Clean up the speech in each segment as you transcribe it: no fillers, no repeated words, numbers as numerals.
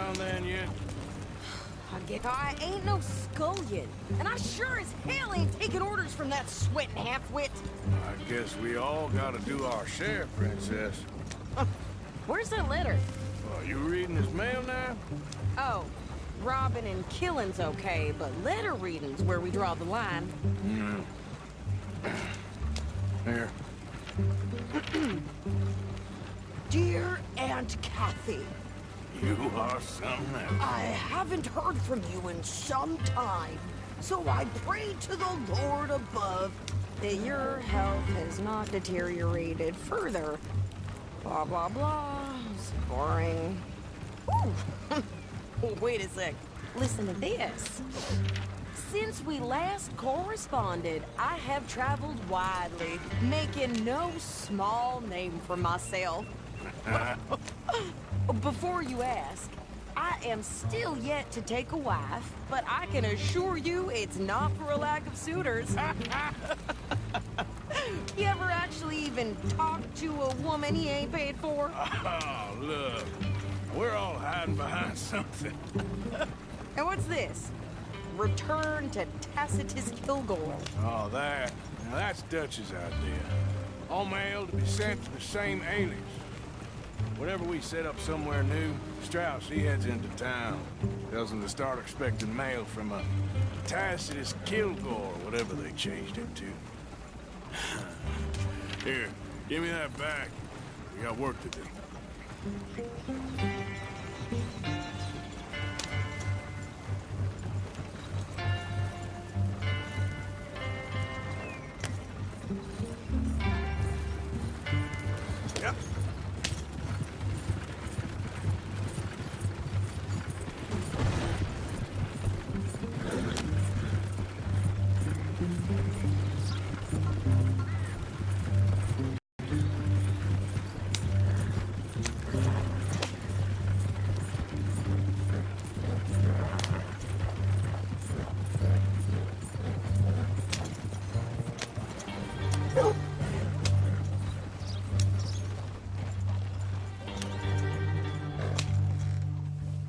town then yet? I guess I ain't no scullion, and I sure as hell ain't taking orders from that sweating half-wit. I guess we all gotta do our share, Princess. Where's that letter? Well, you reading his mail now? Oh, robbing and killing's okay, but letter reading's where we draw the line. Here. Dear Aunt Kathy, You are something else. I haven't heard from you in some time, so I pray to the Lord above that your health has not deteriorated further. Blah, blah, blah. It's boring. Ooh. Wait a sec. Listen to this. Since we last corresponded, I have traveled widely, making no small name for myself. Before you ask, I am still yet to take a wife, but I can assure you it's not for a lack of suitors. You ever actually even talk to a woman he ain't paid for? Oh, look. We're all hiding behind something. And what's this? Return to Tacitus Kilgore. Oh, that. Now, that's Dutch's idea. All mail to be sent to the same alias. Whenever we set up somewhere new, Strauss, he heads into town. Tells them to start expecting mail from a Tacitus Kilgore, whatever they changed it to. Here, give me that back. We got work to do. Yep.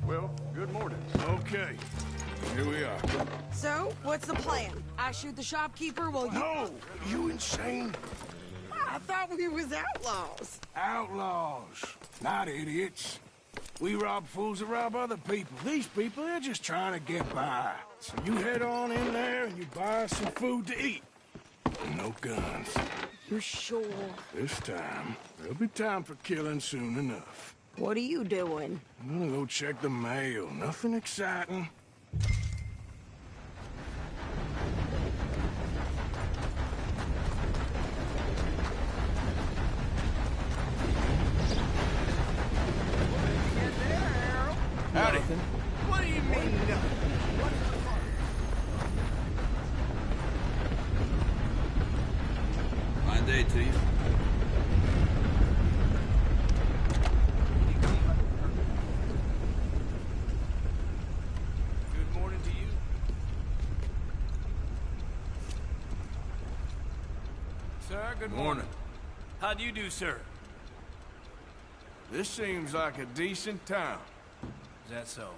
Well, good morning. Okay, here we are. So, what's the plan? I shoot the shopkeeper while you... No! You insane? I thought we was outlaws. Outlaws, not idiots. We rob fools that rob other people. These people, they're just trying to get by. So you head on in there and you buy us some food to eat. No guns. You sure? This time, there'll be time for killing soon enough. What are you doing? I'm gonna go check the mail. Nothing exciting. Howdy. What do you mean, nothing? Fine day to you. Good morning to you. Sir, good morning. How do you do, sir? This seems like a decent town. Is that so?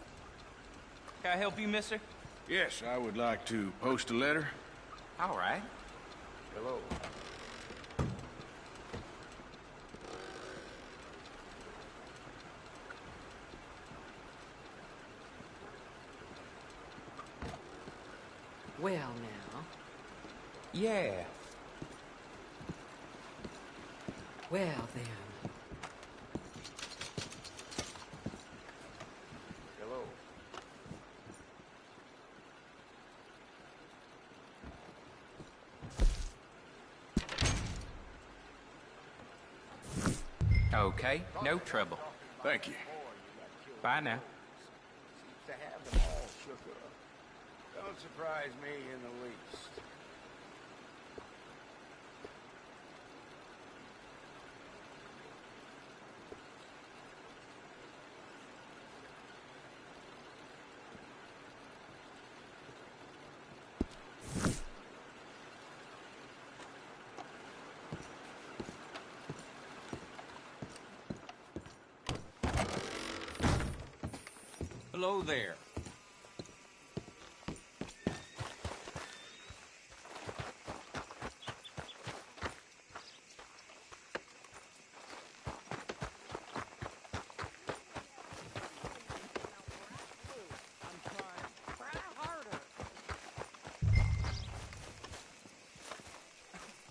Can I help you, mister? Yes, I would like to post a letter. All right. Hello. Well, now. Yeah. Well, then. Hello. Okay, no trouble. Thank you. Bye now. To have them all shook up. Don't surprise me in the least. hello there.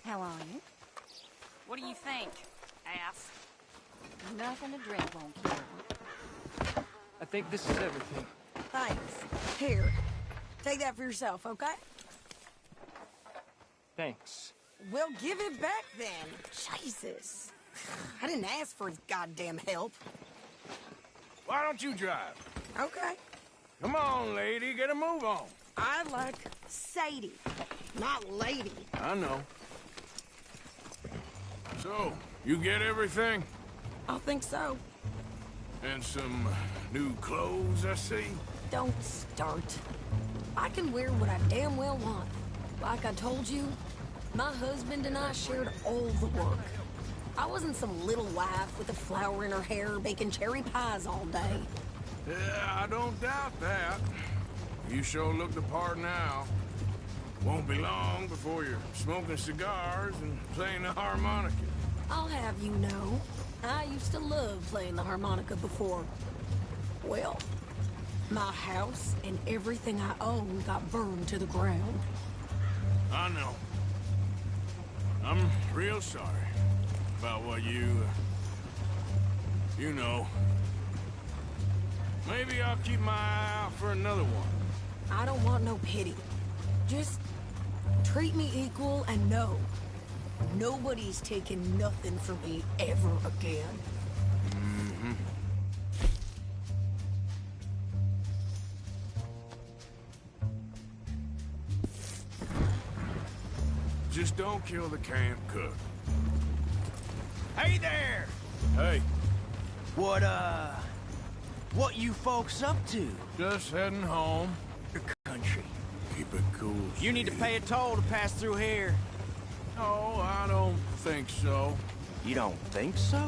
How are you? What do you think, ass? Nothing to drink won't kill. I think this is everything. Thanks. Here, take that for yourself, okay? Thanks. Well, give it back then. Jesus. I didn't ask for his goddamn help. Why don't you drive? Okay. Come on, lady, get a move on. I like Sadie, not lady. I know. So, you get everything? I think so. And some new clothes, I see? Don't start. I can wear what I damn well want. Like I told you, my husband and I shared all the work. I wasn't some little wife with a flower in her hair baking cherry pies all day. Yeah, I don't doubt that. You sure look the part now. Won't be long before you're smoking cigars and playing the harmonica. I'll have you know, I used to love playing the harmonica before. Well, my house and everything I own got burned to the ground. I know. I'm real sorry about what you know. Maybe I'll keep my eye out for another one. I don't want no pity. Just treat me equal and know nobody's taking nothing from me ever again. Mm-hmm. Just don't kill the camp cook. Hey there! Hey, What you folks up to? just heading home. Your country. Keep it cool. You need to Steve. pay a toll to pass through here. No, I don't think so. You don't think so?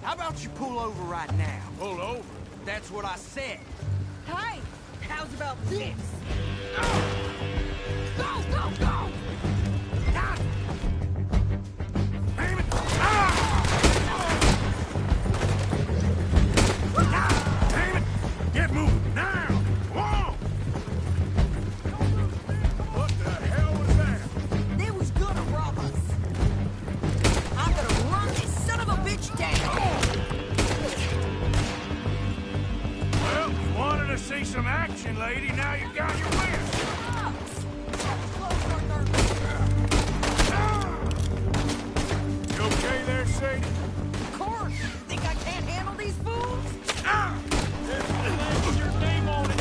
How about you pull over right now? Pull over. That's what I said. Hey, how's about this? Go, go, go! Ah! Damn it! Ah! Ah! Damn it! Get moving now! Come on! What the hell was that? They was gonna rob us. I'm gonna run this son of a bitch down. Well, you wanted to see some action, lady. Now you got your wish. You okay there, Sadie? Of course. Think I can't handle these fools? Ah! There's your name on it.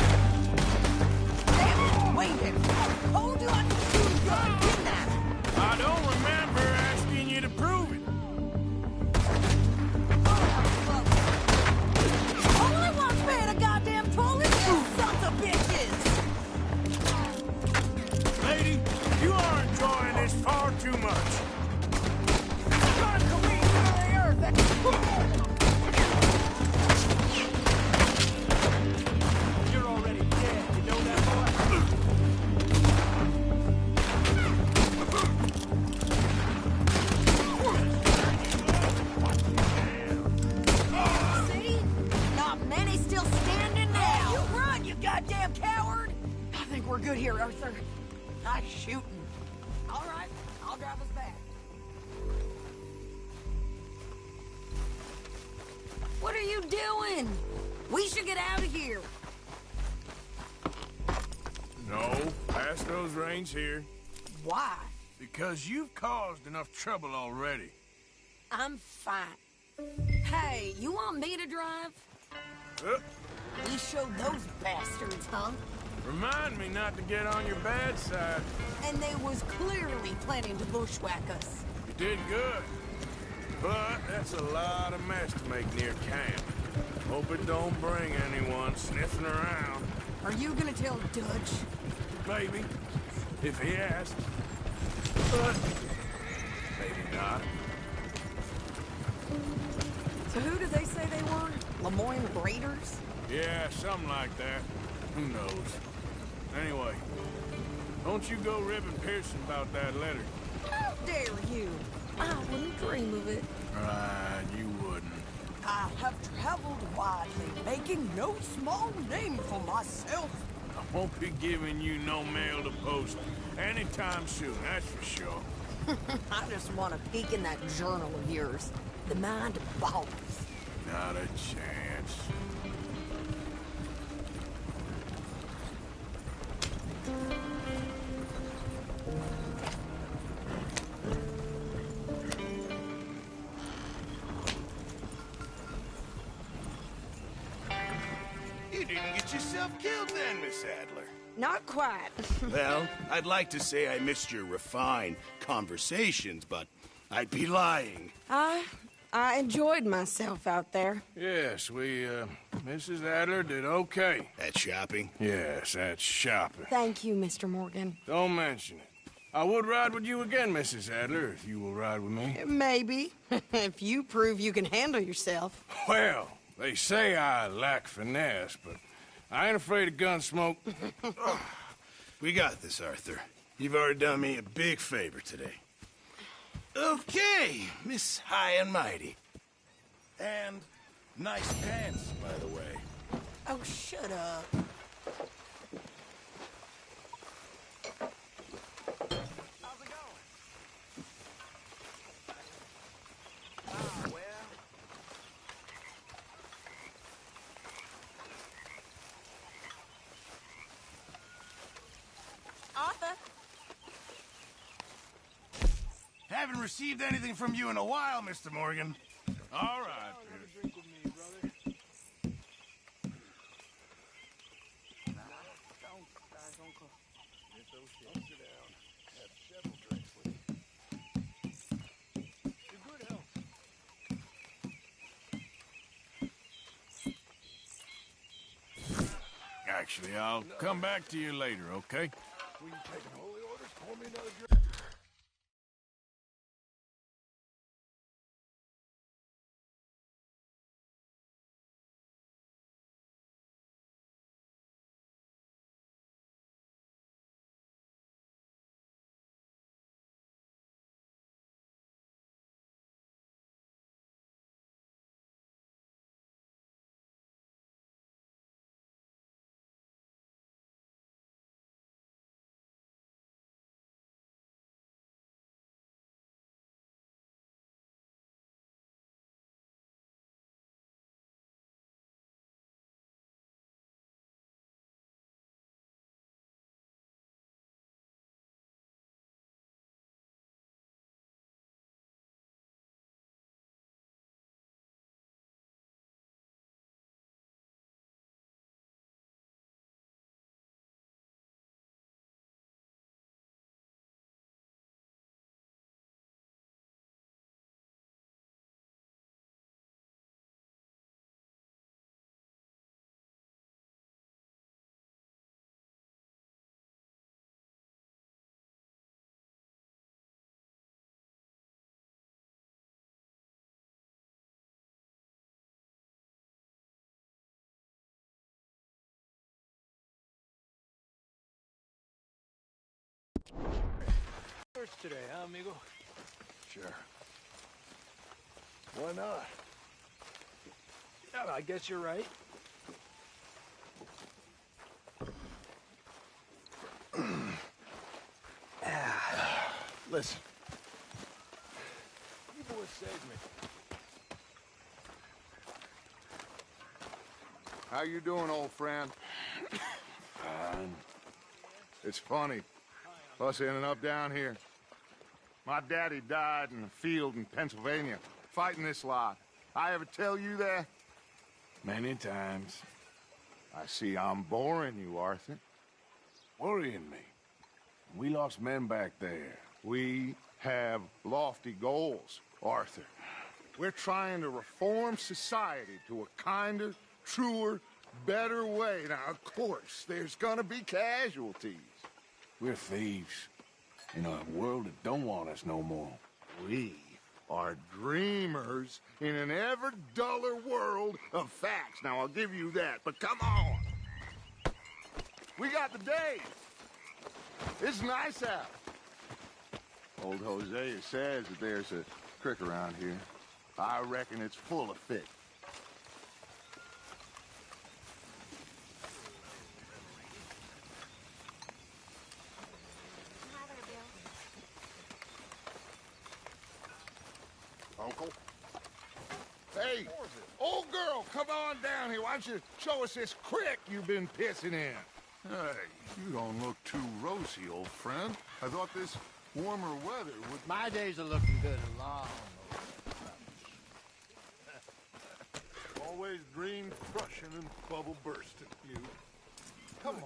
Damn it! Wait a minute. Told you I could shoot a gun, didn't I? I don't remember asking you to prove it. All I want's paying a goddamn toll is you sons of bitches! Lady, you are enjoying this far too much. God, Khalees, out of the earth! You're already dead. You know that, boy? See? Not many still standing now! You run, you goddamn coward! I think we're good here, Arthur. Nice shooting. All right, I'll drive us back. What are you doing? We should get out of here. No, pass those reins here. Why? Because you've caused enough trouble already. I'm fine. Hey, you want me to drive? We showed those bastards, huh? Remind me not to get on your bad side. And they was clearly planning to bushwhack us. You did good. But that's a lot of mess to make near camp. Hope it don't bring anyone sniffing around. Are you gonna tell Dutch? Maybe, if he asks. But maybe not. So who did they say they were? Lemoyne Raiders? Yeah, something like that. Who knows? Anyway, don't you go ribbing Pearson about that letter. How dare you? I wouldn't dream of it. Right, you wouldn't. I have traveled widely, making no small name for myself. I won't be giving you no mail to post anytime soon, that's for sure. I just want to peek in that journal of yours. The mind boggles. Not a chance. You didn't get yourself killed then, Miss Adler. Not quite. Well, I'd like to say I missed your refined conversations, but I'd be lying. I enjoyed myself out there. Yes, Mrs. Adler did okay. At shopping? Yes, that's shopping. Thank you, Mr. Morgan. Don't mention it. I would ride with you again, Mrs. Adler, if you will ride with me. Maybe. If you prove you can handle yourself. Well, they say I lack finesse, but I ain't afraid of gun smoke. We got this, Arthur. You've already done me a big favor today. Okay, Miss High and Mighty. And nice pants, by the way. Oh, shut up. How's it going? Well. Arthur? Haven't received anything from you in a while, Mr. Morgan. All right, Peter. Actually, I'll come back to you later, okay? Church today, huh, amigo? Sure. Why not? Yeah, I guess you're right. Listen. You boys saved me. How you doing, old friend? Fine. It's funny, us ending up down here. My daddy died in a field in Pennsylvania, fighting this lot. I ever tell you that? Many times. I see I'm boring you, Arthur. Worrying me. We lost men back there. We have lofty goals, Arthur. We're trying to reform society to a kinder, truer, better way. Now, of course, there's gonna be casualties. We're thieves. In a world that don't want us no more. We are dreamers in an ever duller world of facts. Now, I'll give you that, but come on. We got the days. It's nice out. Old Hosea says that there's a creek around here. I reckon it's full of fish. Uncle? Hey, old girl, come on down here. Why don't you show us this creek you've been pissing in? Hey, you don't look too rosy, old friend. I thought this warmer weather would... My days are looking good and long. Always green crushing and bubble bursting, you. Come on,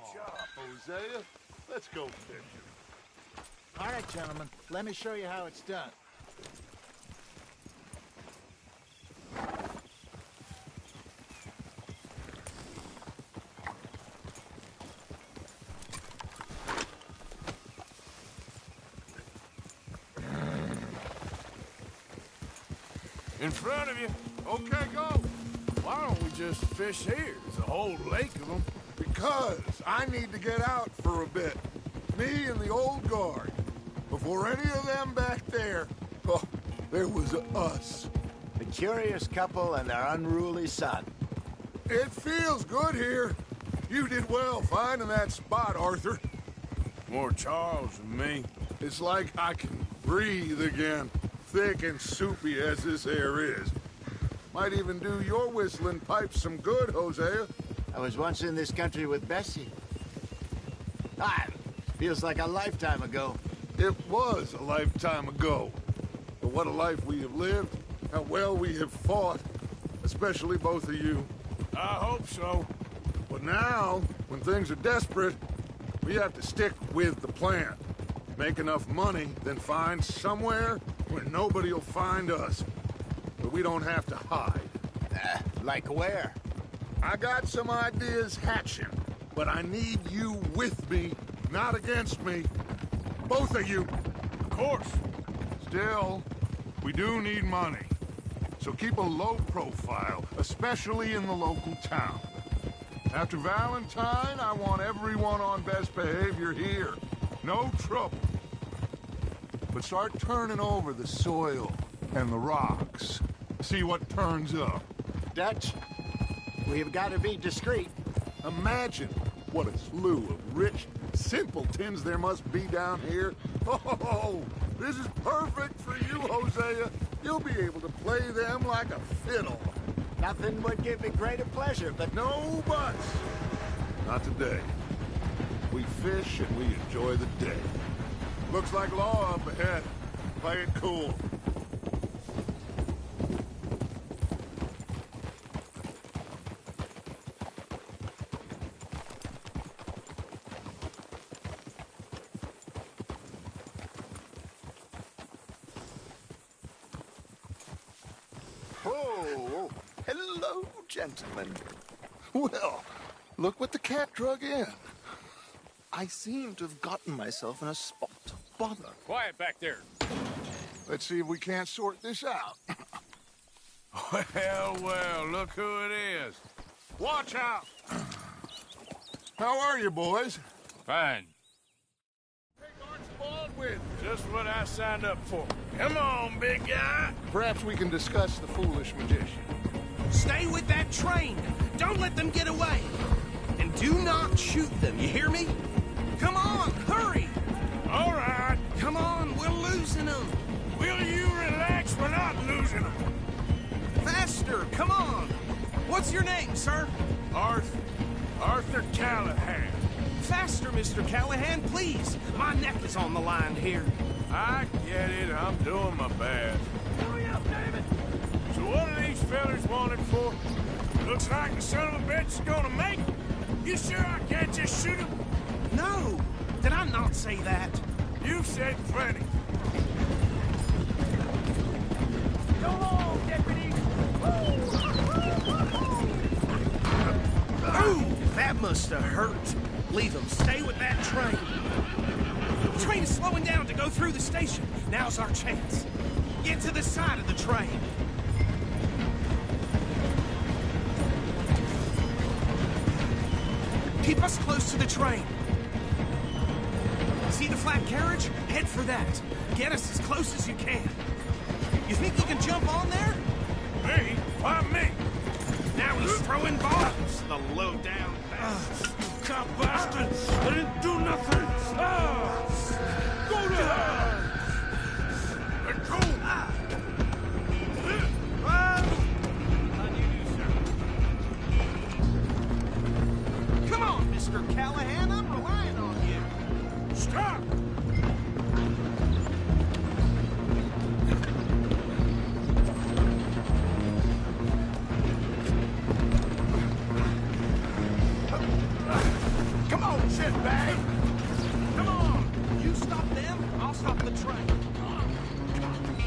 Hosea. Let's go fishing. All right, gentlemen. Let me show you how it's done. In front of you. Okay, go. Why don't we just fish here? There's a whole lake of them. Because I need to get out for a bit. Me and the old guard. Before any of them back there, oh, there was us. The curious couple and their unruly son. It feels good here. You did well finding that spot, Arthur. More Charles than me. It's like I can breathe again. Thick and soupy as this air is. Might even do your whistling pipes some good, Hosea. I was once in this country with Bessie. Feels like a lifetime ago. It was a lifetime ago. But what a life we have lived. How well we have fought. Especially both of you. I hope so. But now, when things are desperate, we have to stick with the plan. Make enough money, then find somewhere where nobody will find us. But we don't have to hide. Like where? I got some ideas hatching, but I need you with me, not against me. Both of you. Of course. Still, we do need money. So keep a low profile, especially in the local town. After Valentine, I want everyone on best behavior here. No trouble. But start turning over the soil and the rocks. See what turns up. Dutch, we've got to be discreet. Imagine what a slew of rich simpletons there must be down here. Oh, this is perfect for you, Hosea. You'll be able to play them like a fiddle. Nothing would give me greater pleasure, but no buts. Not today. We fish and we enjoy the day. Looks like law up ahead. Play it cool. Oh, hello, gentlemen. Well, look what the cat drug in. I seem to have gotten myself in a spot of bother. Quiet back there. Let's see if we can't sort this out. Well, look who it is. Watch out! How are you, boys? Fine. Hey, Archibald, just what I signed up for. Come on, big guy. Perhaps we can discuss the foolish magician. Stay with that train. Don't let them get away. And do not shoot them, you hear me? Come on, hurry! All right. Come on, we're losing them. Will you relax? We're not losing them. Faster, come on. What's your name, sir? Arthur Callahan. Faster, Mr. Callahan, please. My neck is on the line here. I get it. I'm doing my best. Hurry up, David. So what are these fellas wanted for? Looks like the son of a bitch is gonna make it. You sure I can't just shoot him? No. Did I not say that? You said plenty. Go on, deputy. Ooh, that must have hurt. Leave them. Stay with that train. The train is slowing down to go through the station. Now's our chance. Get to the side of the train. Keep us close to the train. See the flat carriage? Head for that. Get us as close as you can. You think you can jump on there? Me? Why me? Now he's throwing bombs, the low-down bastard. You cop bastard! I didn't do nothing! Go to hell! Let go! Come on, Mr. Callahan, I'm relying on you. Stop! Come on, shitbag! Come on! You stop them, I'll stop the train.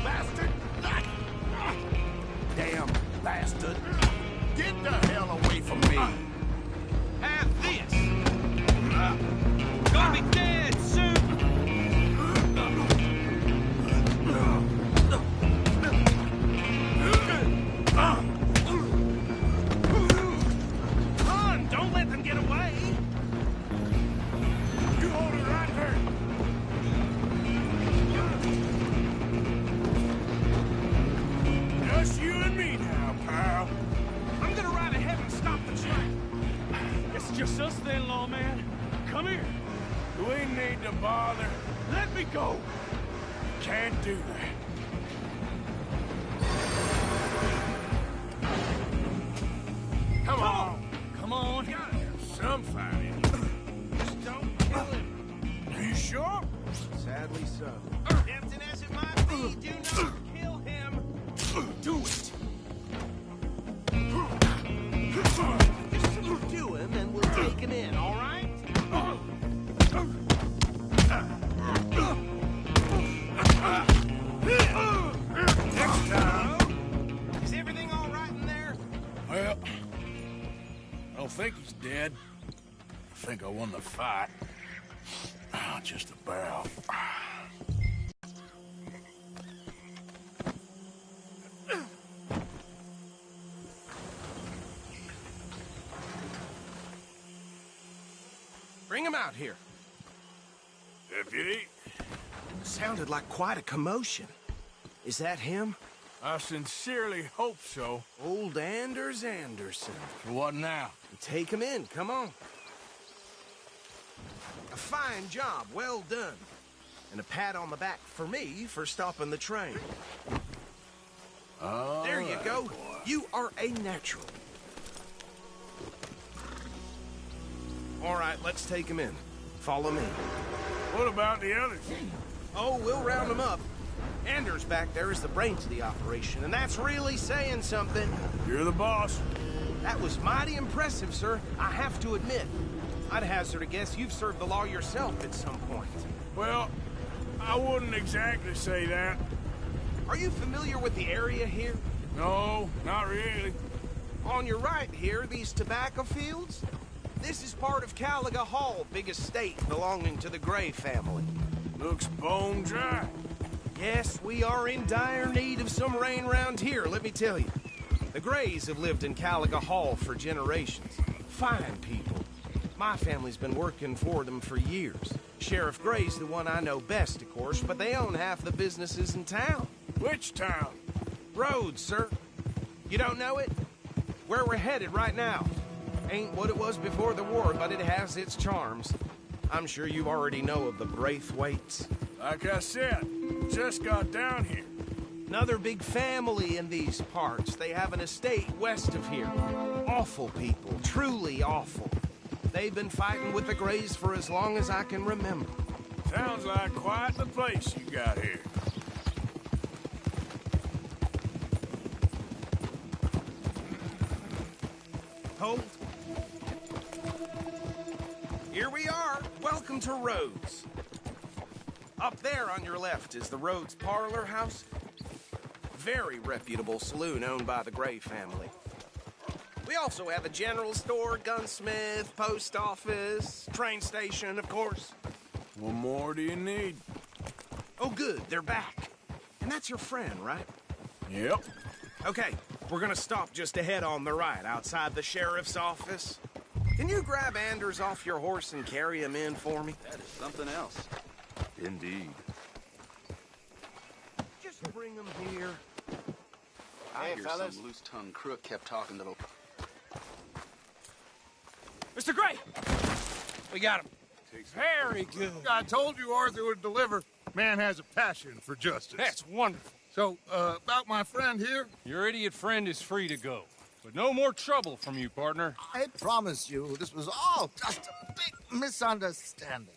Bastard! Damn bastard! Get the hell away from me! Have this! Gonna be dead soon! Come on, don't let them get away! You hold it right there! Just you and me now, pal. I'm gonna ride ahead and stop the train. It's just us then, lawman. Come here. We need to bother. Let me go. Can't do that. Come on. Come on. Gotta have some fighting. Just don't kill him. Are you sure? Sadly so. Tempting as it might be, do not kill him. Do it. Just subdue him and we'll take him in, all right? Next time. Is everything all right in there? Well, I don't think he's dead. I think I won the fight. Just about. Bring him out here. Deputy, Sounded like quite a commotion. Is that him? I sincerely hope so. Old Anders Anderson. What now? Take him in, come on. A fine job, well done. And a pat on the back for me for stopping the train. Oh, There you go. You are a natural. All right, let's take him in. Follow me. What about the others? Oh, we'll round them up. Anders back there is the brains of the operation, and that's really saying something. You're the boss. That was mighty impressive, sir. I have to admit. I'd hazard a guess you've served the law yourself at some point. Well, I wouldn't exactly say that. Are you familiar with the area here? No, not really. On your right here, these tobacco fields? This is part of Caliga Hall, big estate belonging to the Gray family. Looks bone dry. Yes, we are in dire need of some rain round here, let me tell you. The Grays have lived in Caliga Hall for generations. Fine people. My family's been working for them for years. Sheriff Gray's the one I know best, of course, but they own half the businesses in town. Which town? Rhodes, sir. You don't know it? Where we're headed right now. Ain't what it was before the war, but it has its charms. I'm sure you already know of the Braithwaites. Like I said, just got down here. Another big family in these parts. They have an estate west of here. Awful people, truly awful. They've been fighting with the Grays for as long as I can remember. Sounds like quite the place you got here. Hold. Here we are. Welcome to Rhodes. Up there on your left is the Rhodes Parlor House. Very reputable saloon owned by the Gray family. We also have a general store, gunsmith, post office, train station, of course. What more do you need? Oh, good, they're back. And And that's your friend, right? Yep. Okay, we're gonna stop just ahead on the right, outside the sheriff's office. Can you grab Anders off your horse and carry him in for me? That is something else. Indeed. Just bring him here. I Hey, hear fellas. some loose-tongued crook kept talking to the... Mr. Gray! We got him. Very good. I told you Arthur would deliver. Man has a passion for justice. That's wonderful. So, about my friend here? Your idiot friend is free to go. But no more trouble from you, partner. I promise you, this was all just a big misunderstanding.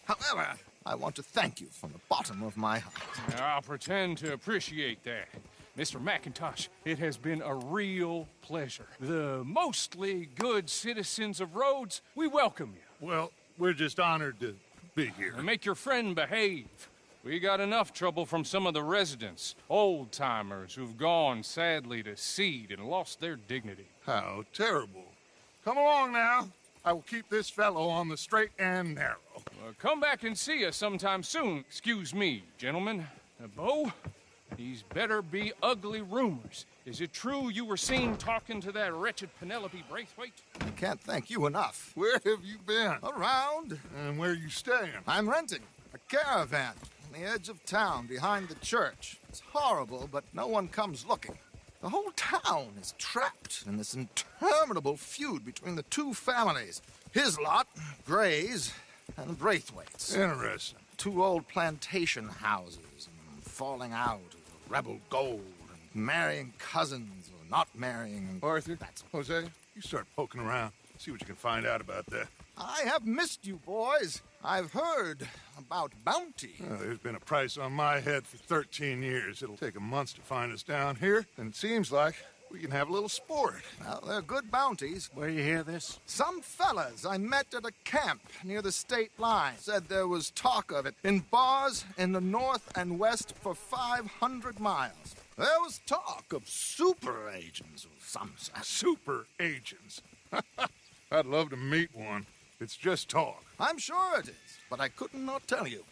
However, I want to thank you from the bottom of my heart. I'll pretend to appreciate that. Mr. McIntosh, it has been a real pleasure. The mostly good citizens of Rhodes, we welcome you. Well, we're just honored to be here. And make your friend behave. We got enough trouble from some of the residents, old-timers who've gone, sadly, to seed and lost their dignity. How terrible. Come along now. I will keep this fellow on the straight and narrow. Come back and see us sometime soon. Excuse me, gentlemen. Bo, these better be ugly rumors. Is it true you were seen talking to that wretched Penelope Braithwaite? I can't thank you enough. Where have you been? Around. And where you staying? I'm renting a caravan on the edge of town behind the church. It's horrible, but no one comes looking. The whole town is trapped in this interminable feud between the two families. His lot, Gray's, and Braithwaite's. Interesting. Two old plantation houses, and falling out of rebel gold, and marrying cousins or not marrying. Arthur, Jose, you start poking around. See what you can find out about that. I have missed you, boys. I've heard about bounty. Well, there's been a price on my head for 13 years. It'll take a month to find us down here, and it seems like we can have a little sport. Well, they're good bounties. Where you hear this? Some fellas I met at a camp near the state line said there was talk of it in bars in the north and west for 500 miles. There was talk of super agents of some sort. Super agents. I'd love to meet one. It's just talk. I'm sure it is, but I couldn't not tell you.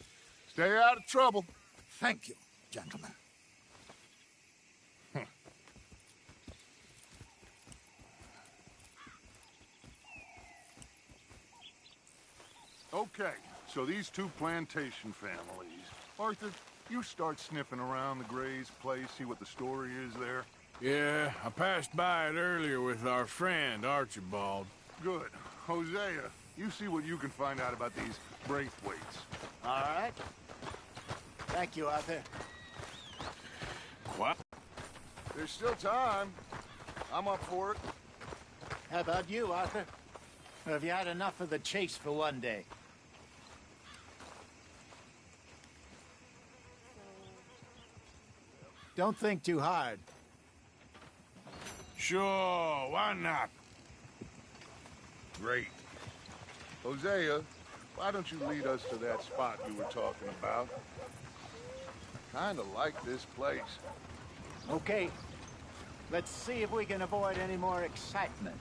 Stay out of trouble. Thank you, gentlemen. Okay, so these two plantation families. Arthur, you start sniffing around the Gray's place, see what the story is there. Yeah, I passed by it earlier with our friend, Archibald. Good. Hosea, you see what you can find out about these Braithwaites. All right. Thank you, Arthur. What? There's still time. I'm up for it. How about you, Arthur? Or have you had enough of the chase for one day? Don't think too hard. Sure, why not? Great. Hosea, why don't you lead us to that spot you were talking about? Kinda like this place. Okay. Let's see if we can avoid any more excitement.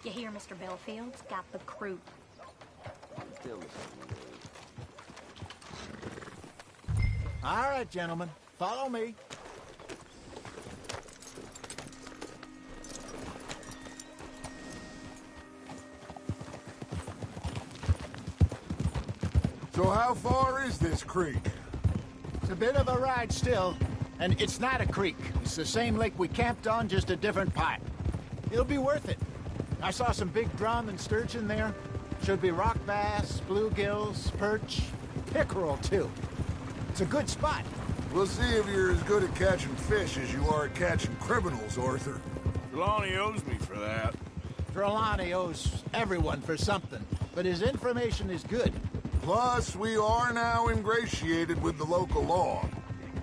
You hear Mr. Bellfield's got the croup. All right, gentlemen. Follow me. So how far is this creek? It's a bit of a ride still, and it's not a creek. It's the same lake we camped on, just a different part. It'll be worth it. I saw some big drum and sturgeon there. Should be rock bass, bluegills, perch, pickerel, too. It's a good spot. We'll see if you're as good at catching fish as you are at catching criminals, Arthur. Trelawney owes me for that. Trelawney owes everyone for something, but his information is good. Plus, we are now ingratiated with the local law.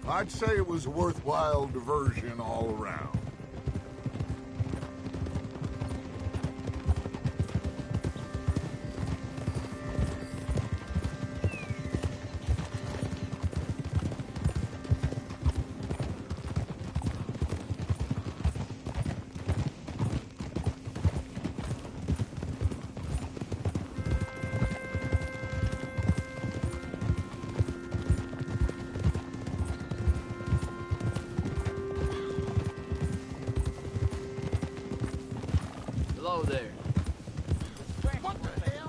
I'd say it was a worthwhile diversion all around. Whoa there. What the hell?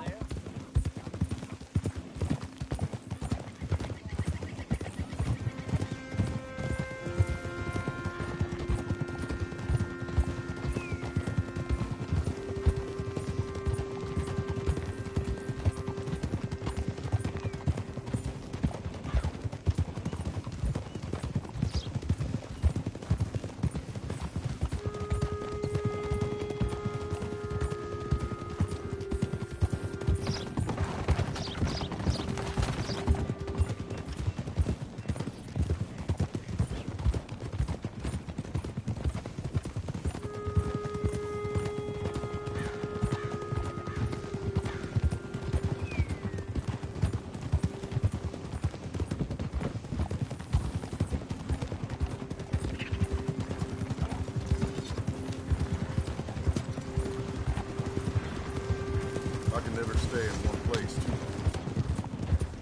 I can never stay in one place too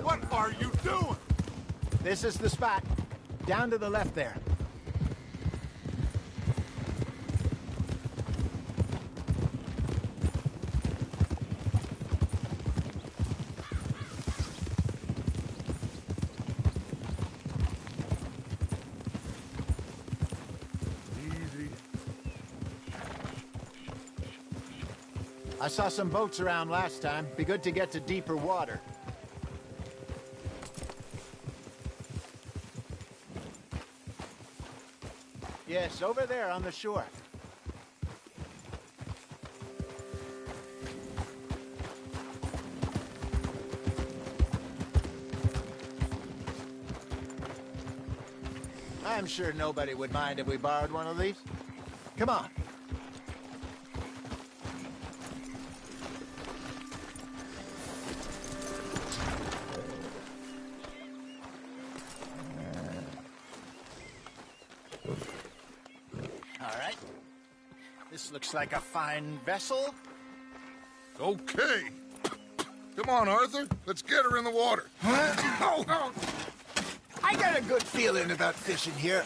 long. What are you doing? This is the spot. Down to the left there. Easy. I saw some boats around last time. Be good to get to deeper water. Yes, over there on the shore. I'm sure nobody would mind if we borrowed one of these. Come on. All right. This looks like a fine vessel. Okay. Come on, Arthur. Let's get her in the water. Oh. I got a good feeling about fishing here.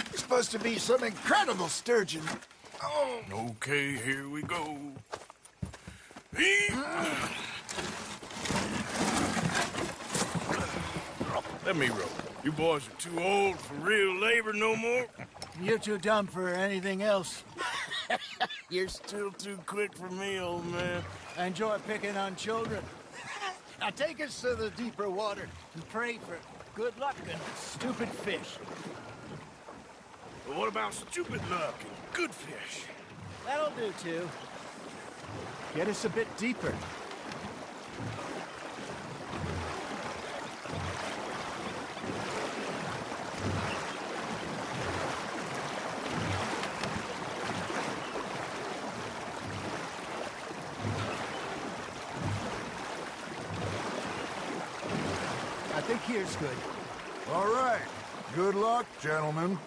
It's supposed to be some incredible sturgeon. Oh. Okay, here we go. Let me row. You boys are too old for real labor no more. You're too dumb for anything else. You're still too quick for me, old man. I enjoy picking on children. Now take us to the deeper water and pray for good luck and stupid fish. But what about stupid luck and good fish? That'll do, too. Get us a bit deeper. I think here's good. All right. Good luck, gentlemen.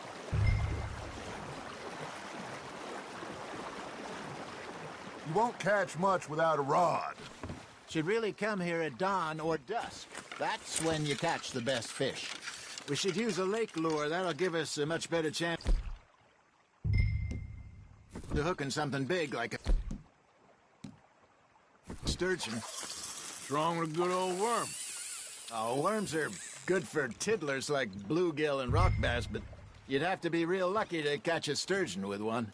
You won't catch much without a rod. Should really come here at dawn or dusk. That's when you catch the best fish. We should use a lake lure. That'll give us a much better chance to hooking something big like a sturgeon. What's wrong with a good old worm? Oh, worms are good for tiddlers like bluegill and rock bass, but you'd have to be real lucky to catch a sturgeon with one.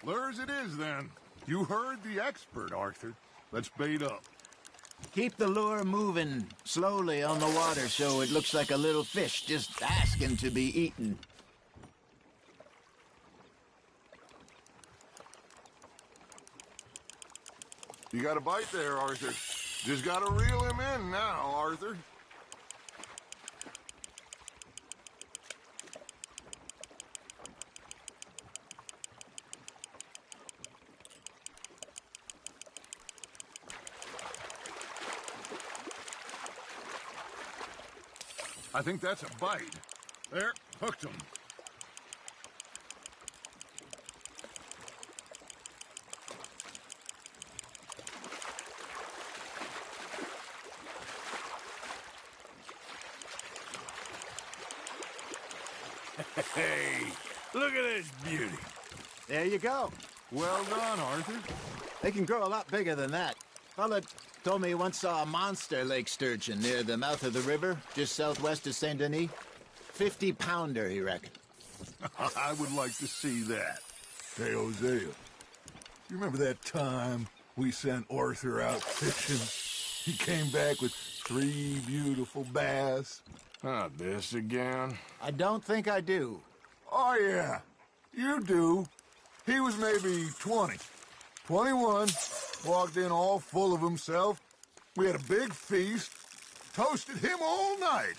Lures it is, then. You heard the expert, Arthur. Let's bait up. Keep the lure moving slowly on the water so it looks like a little fish just asking to be eaten. You got a bite there, Arthur. Just gotta reel him in now, Arthur. I think that's a bite. There, hooked him. Hey, look at this beauty. There you go. Well done, Arthur. They can grow a lot bigger than that. Fella told me he once saw a monster lake sturgeon near the mouth of the river, just southwest of Saint Denis. 50-pounder, he reckoned. I would like to see that. Hey, Hosea, you remember that time we sent Arthur out fishing? He came back with 3 beautiful bass. Not this again. I don't think I do. Oh, yeah. You do. He was maybe 20. 21. Walked in all full of himself. We had a big feast. Toasted him all night.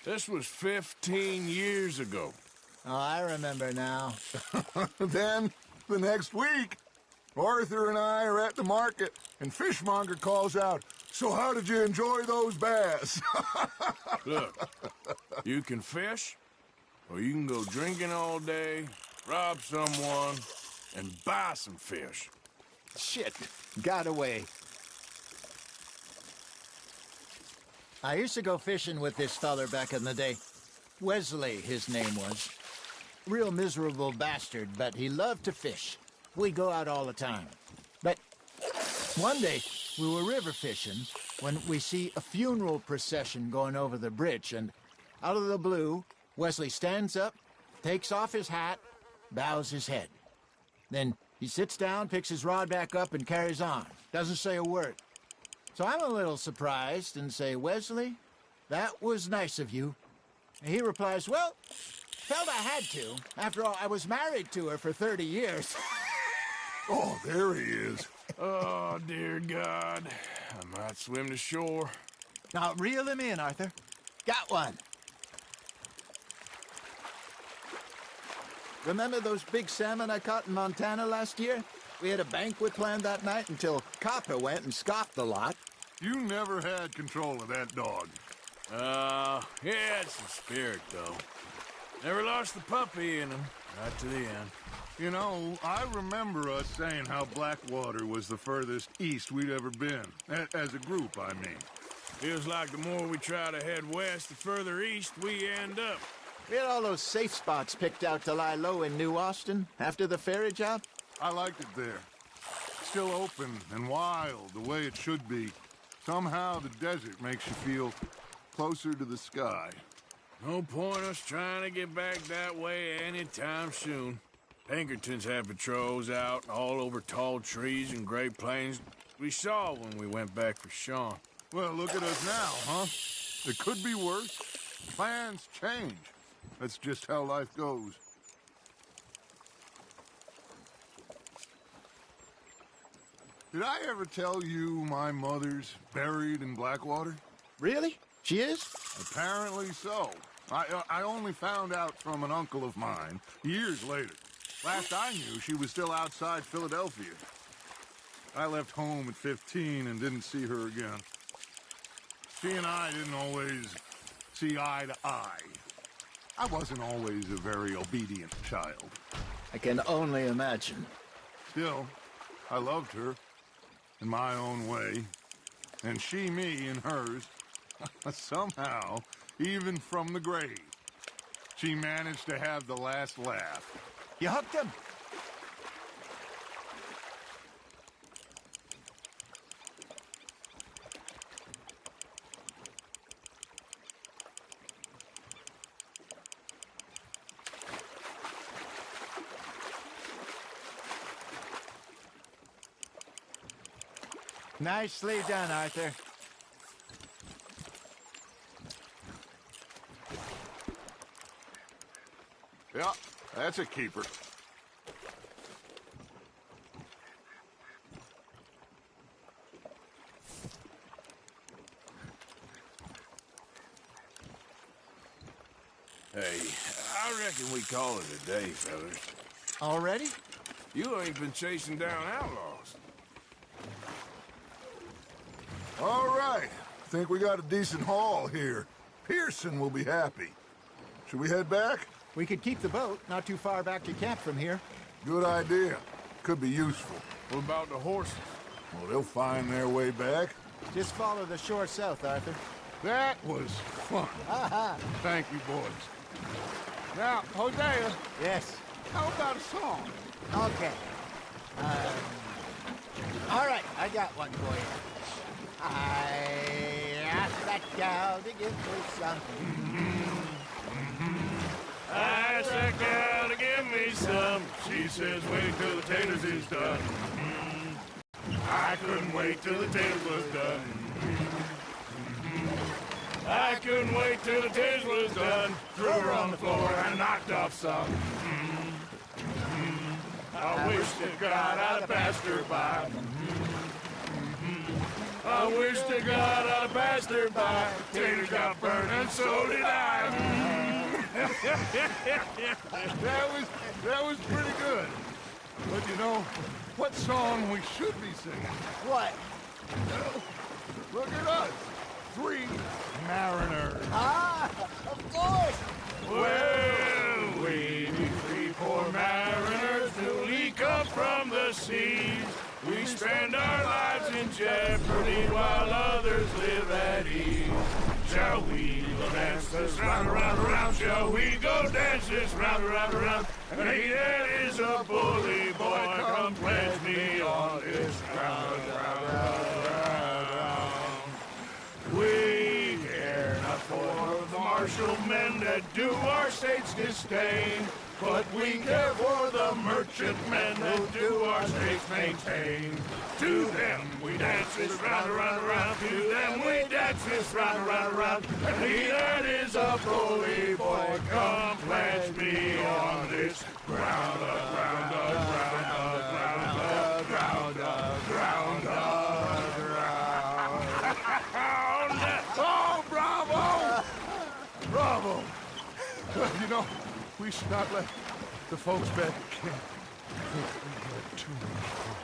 This was 15 years ago. Oh, I remember now. Then, the next week, Arthur and I are at the market, and Fishmonger calls out, "So how did you enjoy those bass?" Look, you can fish, or you can go drinking all day, rob someone, and buy some fish. Shit, got away. I used to go fishing with this feller back in the day. Wesley, his name was. Real miserable bastard, but he loved to fish. We go out all the time. But one day, we were river fishing when we see a funeral procession going over the bridge, and out of the blue, Wesley stands up, takes off his hat, bows his head. Then he sits down, picks his rod back up, and carries on. Doesn't say a word. So I'm a little surprised and say, "Wesley, that was nice of you." And he replies, "Well, felt I had to. After all, I was married to her for 30 years. Oh, there he is. Oh, dear God. I might swim to shore. Now, reel him in, Arthur. Got one. Remember those big salmon I caught in Montana last year? We had a banquet planned that night until Copper went and scoffed the lot. You never had control of that dog. He had some spirit, though. Never lost the puppy in him, right to the end. You know, I remember us saying how Blackwater was the furthest east we'd ever been. As a group, I mean. Feels like the more we try to head west, the further east we end up. We had all those safe spots picked out to lie low in New Austin after the ferry job. I liked it there. Still open and wild, the way it should be. Somehow the desert makes you feel closer to the sky. No point us trying to get back that way anytime soon. Pinkertons had patrols out all over tall trees and Great Plains. We saw when we went back for Sean. Well, look at us now, huh? It could be worse. Plans change. That's just how life goes. Did I ever tell you my mother's buried in Blackwater? Really? She is? Apparently so. I only found out from an uncle of mine years later. Last I knew, she was still outside Philadelphia. I left home at 15 and didn't see her again. She and I didn't always see eye to eye. I wasn't always a very obedient child. I can only imagine. Still, I loved her in my own way, and she me in hers. Somehow, even from the grave, she managed to have the last laugh. You hooked him? Nicely done, Arthur. Yeah, that's a keeper. Hey, I reckon we call it a day, fellas. Already? You ain't been chasing down outlaws. All right. Think we got a decent haul here. Pearson will be happy. Should we head back? We could keep the boat not too far back to camp from here. Good idea. Could be useful. What about the horses? Well, they'll find their way back. Just follow the shore south, Arthur. That was fun. Thank you, boys. Now, Hosea, Yes. how about a song? Okay. All right, I got one for you. I asked that gal to give me something. I asked that gal to give me some. She says, wait till the taters is done. I couldn't wait till the taters was done. I couldn't wait till the taters was done. Threw her on the floor and knocked off some. I wish to God I'd have passed her by. I wish to God I'd have passed her by. Taters got burned and so did I. That was pretty good. But you know, what song we should be singing? What? Look at us. 3 mariners. Ah, of course. Well, we be 3 poor mariners newly come from the seas. We spend our lives in jeopardy while others live at ease. Shall we go dance this round, around, around? Shall we go dance this round, around, around? And he that is a bully boy, come pledge me on this ground, We care not for the martial men that do our state's disdain, but we care for the merchant men that do our states maintain. To them we dance this round, around, around. To them we dance this round, around, around. And he that is a bully boy, come pledge me on this ground, ground, ground, ground, ground, ground, ground. Oh, bravo! Bravo! You know, we should not let the folks back at camp think we had too much fun.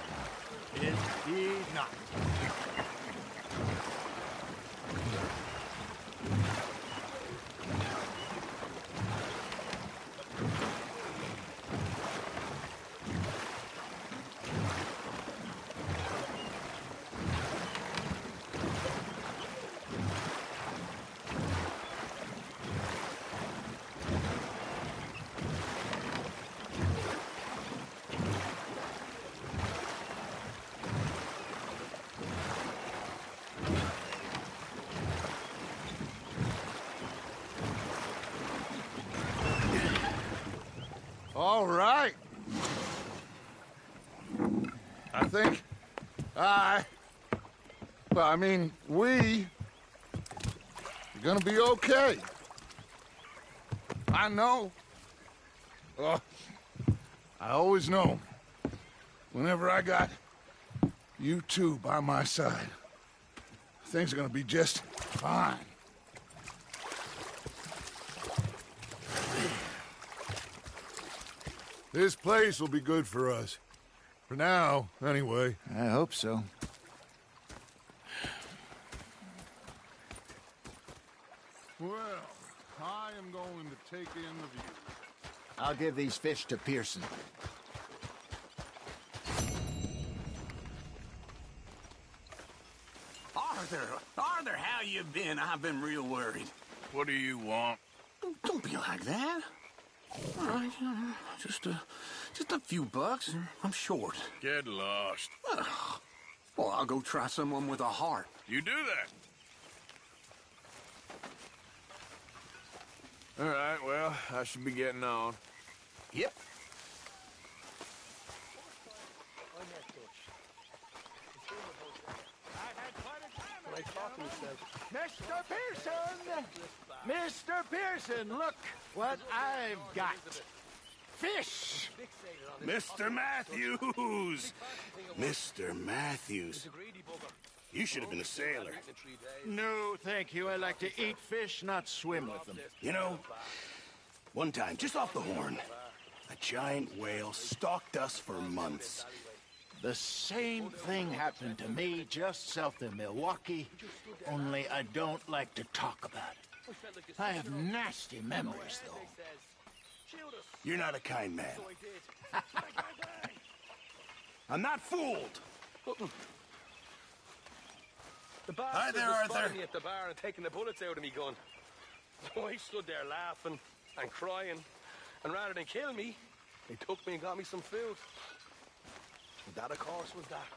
Indeed not. All right. I think we are gonna be okay. I know. I always know. Whenever I got you two by my side, things are gonna be just fine. This place will be good for us. For now, anyway. I hope so. Well, I am going to take in the view. I'll give these fish to Pearson. Arthur, how you been? I've been real worried. What do you want? Don't be like that. All right, just a few bucks, and I'm short. Get lost. Well, I'll go try someone with a heart. You do that. All right, well, I should be getting on. Yep. Mr. Pearson! Mr. Pearson, look what I've got. Fish! Mr. Matthews! Mr. Matthews. You should have been a sailor. No, thank you. I like to eat fish, not swim with them. You know, one time, just off the Horn, a giant whale stalked us for months. The same thing happened to me just south of Milwaukee, only I don't like to talk about it. I have nasty memories, though. You're not a kind man. I'm not fooled. Hi there, Arthur. Me at the bar and taking the bullets out of me gun. So I stood there laughing and crying, and rather than kill me, they took me and got me some food. And that, of course, was that.